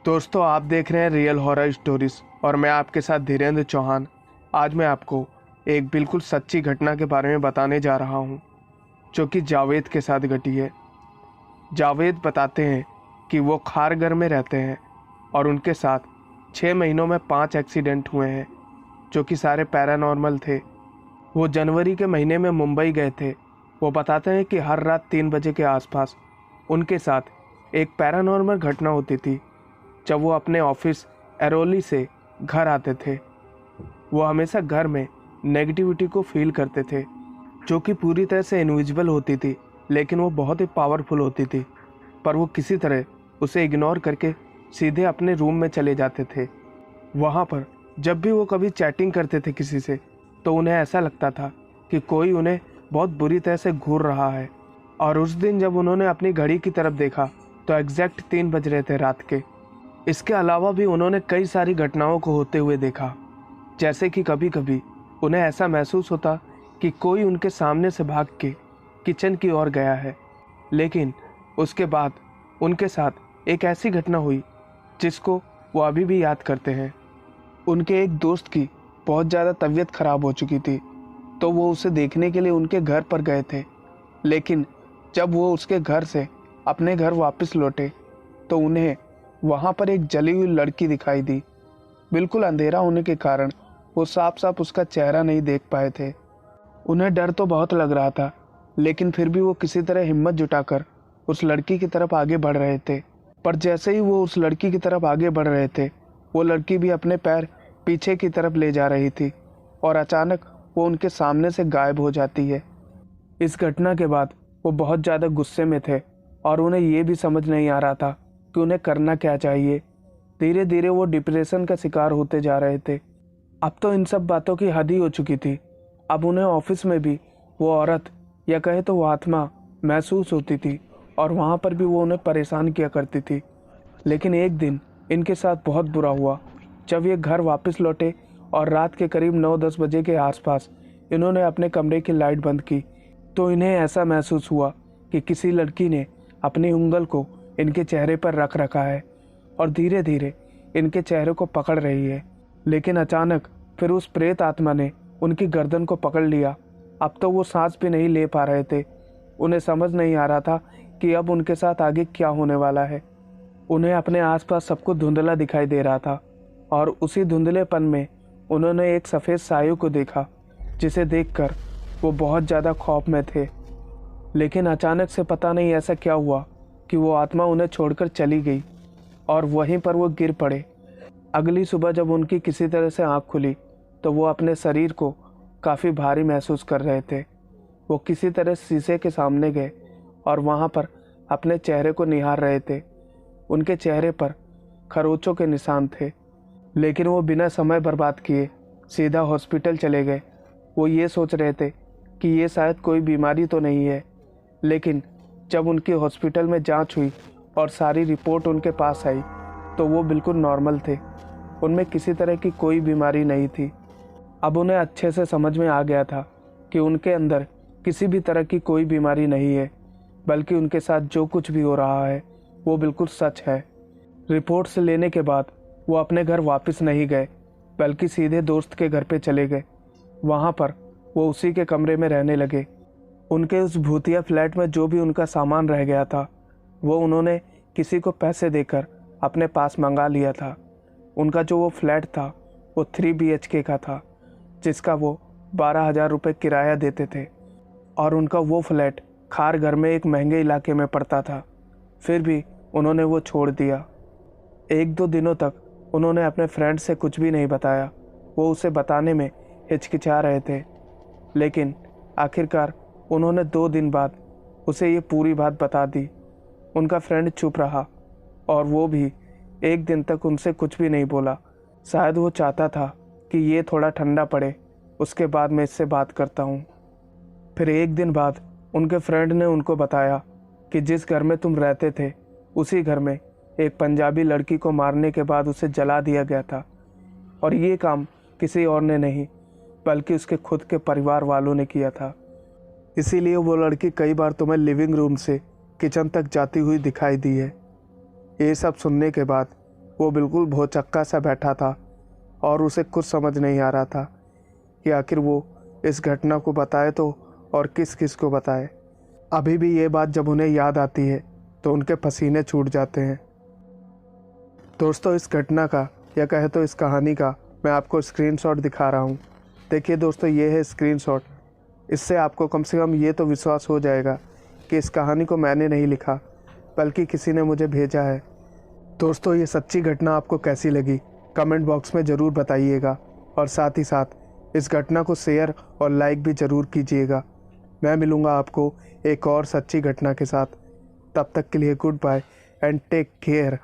दोस्तों, आप देख रहे हैं रियल हॉरर स्टोरीज और मैं आपके साथ धीरेन्द्र चौहान। आज मैं आपको एक बिल्कुल सच्ची घटना के बारे में बताने जा रहा हूं, जो कि जावेद के साथ घटी है। जावेद बताते हैं कि वो खारघर में रहते हैं और उनके साथ 6 महीनों में 5 एक्सीडेंट हुए हैं, जो कि सारे पैरानॉर्मल थे। वो जनवरी के महीने में मुंबई गए थे। वो बताते हैं कि हर रात 3 बजे के आसपास उनके साथ एक पैरानॉर्मल घटना होती थी। जब वो अपने ऑफिस एरोली से घर आते थे, वो हमेशा घर में नेगेटिविटी को फील करते थे, जो कि पूरी तरह से इनविजिबल होती थी, लेकिन वो बहुत ही पावरफुल होती थी। पर वो किसी तरह उसे इग्नोर करके सीधे अपने रूम में चले जाते थे। वहाँ पर जब भी वो कभी चैटिंग करते थे किसी से, तो उन्हें ऐसा लगता था कि कोई उन्हें बहुत बुरी तरह से घूर रहा है। और उस दिन जब उन्होंने अपनी घड़ी की तरफ देखा तो एग्जैक्ट 3 बज रहे थे रात के। इसके अलावा भी उन्होंने कई सारी घटनाओं को होते हुए देखा, जैसे कि कभी कभी उन्हें ऐसा महसूस होता कि कोई उनके सामने से भाग के किचन की ओर गया है। लेकिन उसके बाद उनके साथ एक ऐसी घटना हुई जिसको वो अभी भी याद करते हैं। उनके एक दोस्त की बहुत ज़्यादा तबीयत खराब हो चुकी थी, तो वो उसे देखने के लिए उनके घर पर गए थे। लेकिन जब वो उसके घर से अपने घर वापस लौटे तो उन्हें वहाँ पर एक जली हुई लड़की दिखाई दी। बिल्कुल अंधेरा होने के कारण वो साफ साफ उसका चेहरा नहीं देख पाए थे। उन्हें डर तो बहुत लग रहा था, लेकिन फिर भी वो किसी तरह हिम्मत जुटाकर उस लड़की की तरफ आगे बढ़ रहे थे। पर जैसे ही वो उस लड़की की तरफ आगे बढ़ रहे थे, वो लड़की भी अपने पैर पीछे की तरफ ले जा रही थी और अचानक वो उनके सामने से गायब हो जाती है। इस घटना के बाद वो बहुत ज़्यादा गुस्से में थे और उन्हें ये भी समझ नहीं आ रहा था कि उन्हें करना क्या चाहिए। धीरे धीरे वो डिप्रेशन का शिकार होते जा रहे थे। अब तो इन सब बातों की हद ही हो चुकी थी। अब उन्हें ऑफिस में भी वो औरत या कहे तो वो आत्मा महसूस होती थी और वहाँ पर भी वो उन्हें परेशान किया करती थी। लेकिन एक दिन इनके साथ बहुत बुरा हुआ। जब ये घर वापस लौटे और रात के करीब 9-10 बजे के आसपास इन्होंने अपने कमरे की लाइट बंद की, तो इन्हें ऐसा महसूस हुआ कि किसी लड़की ने अपनी उंगल को इनके चेहरे पर रख रखा है और धीरे धीरे इनके चेहरे को पकड़ रही है। लेकिन अचानक फिर उस प्रेत आत्मा ने उनकी गर्दन को पकड़ लिया। अब तो वो सांस भी नहीं ले पा रहे थे। उन्हें समझ नहीं आ रहा था कि अब उनके साथ आगे क्या होने वाला है। उन्हें अपने आसपास सब कुछ धुंधला दिखाई दे रहा था और उसी धुंधलेपन में उन्होंने एक सफ़ेद सायों को देखा, जिसे देखकर वो बहुत ज़्यादा खौफ में थे। लेकिन अचानक से पता नहीं ऐसा क्या हुआ कि वो आत्मा उन्हें छोड़कर चली गई और वहीं पर वो गिर पड़े। अगली सुबह जब उनकी किसी तरह से आँख खुली तो वो अपने शरीर को काफ़ी भारी महसूस कर रहे थे। वो किसी तरह शीशे के सामने गए और वहाँ पर अपने चेहरे को निहार रहे थे। उनके चेहरे पर खरोंचों के निशान थे, लेकिन वो बिना समय बर्बाद किए सीधा हॉस्पिटल चले गए। वो ये सोच रहे थे कि ये शायद कोई बीमारी तो नहीं है। लेकिन जब उनकी हॉस्पिटल में जांच हुई और सारी रिपोर्ट उनके पास आई तो वो बिल्कुल नॉर्मल थे। उनमें किसी तरह की कोई बीमारी नहीं थी। अब उन्हें अच्छे से समझ में आ गया था कि उनके अंदर किसी भी तरह की कोई बीमारी नहीं है, बल्कि उनके साथ जो कुछ भी हो रहा है वो बिल्कुल सच है। रिपोर्ट्स लेने के बाद वो अपने घर वापस नहीं गए, बल्कि सीधे दोस्त के घर पे चले गए। वहाँ पर वो उसी के कमरे में रहने लगे। उनके उस भूतिया फ्लैट में जो भी उनका सामान रह गया था वो उन्होंने किसी को पैसे देकर अपने पास मंगा लिया था। उनका जो वो फ्लैट था वो 3 BHK का था, जिसका वो 12,000 रुपये किराया देते थे और उनका वो फ्लैट खारघर में एक महंगे इलाके में पड़ता था। फिर भी उन्होंने वो छोड़ दिया। 1-2 दिनों तक उन्होंने अपने फ्रेंड से कुछ भी नहीं बताया। वो उसे बताने में हिचकिचा रहे थे, लेकिन आखिरकार उन्होंने 2 दिन बाद उसे ये पूरी बात बता दी। उनका फ्रेंड चुप रहा और वो भी 1 दिन तक उनसे कुछ भी नहीं बोला। शायद वो चाहता था कि ये थोड़ा ठंडा पड़े, उसके बाद मैं इससे बात करता हूँ। फिर 1 दिन बाद उनके फ्रेंड ने उनको बताया कि जिस घर में तुम रहते थे उसी घर में एक पंजाबी लड़की को मारने के बाद उसे जला दिया गया था, और ये काम किसी और ने नहीं बल्कि उसके खुद के परिवार वालों ने किया था। इसीलिए वो लड़की कई बार तुम्हें लिविंग रूम से किचन तक जाती हुई दिखाई दी है। ये सब सुनने के बाद वो बिल्कुल भौचक्का सा बैठा था और उसे कुछ समझ नहीं आ रहा था कि आखिर वो इस घटना को बताए तो और किस किस को बताए। अभी भी ये बात जब उन्हें याद आती है तो उनके पसीने छूट जाते हैं। दोस्तों, इस घटना का या कहे तो इस कहानी का मैं आपको स्क्रीनशॉट दिखा रहा हूँ। देखिए दोस्तों, ये है स्क्रीनशॉट। इससे आपको कम से कम ये तो विश्वास हो जाएगा कि इस कहानी को मैंने नहीं लिखा बल्कि किसी ने मुझे भेजा है। दोस्तों, ये सच्ची घटना आपको कैसी लगी कमेंट बॉक्स में ज़रूर बताइएगा और साथ ही साथ इस घटना को शेयर और लाइक भी ज़रूर कीजिएगा। मैं मिलूँगा आपको एक और सच्ची घटना के साथ। तब तक के लिए good bye and take care.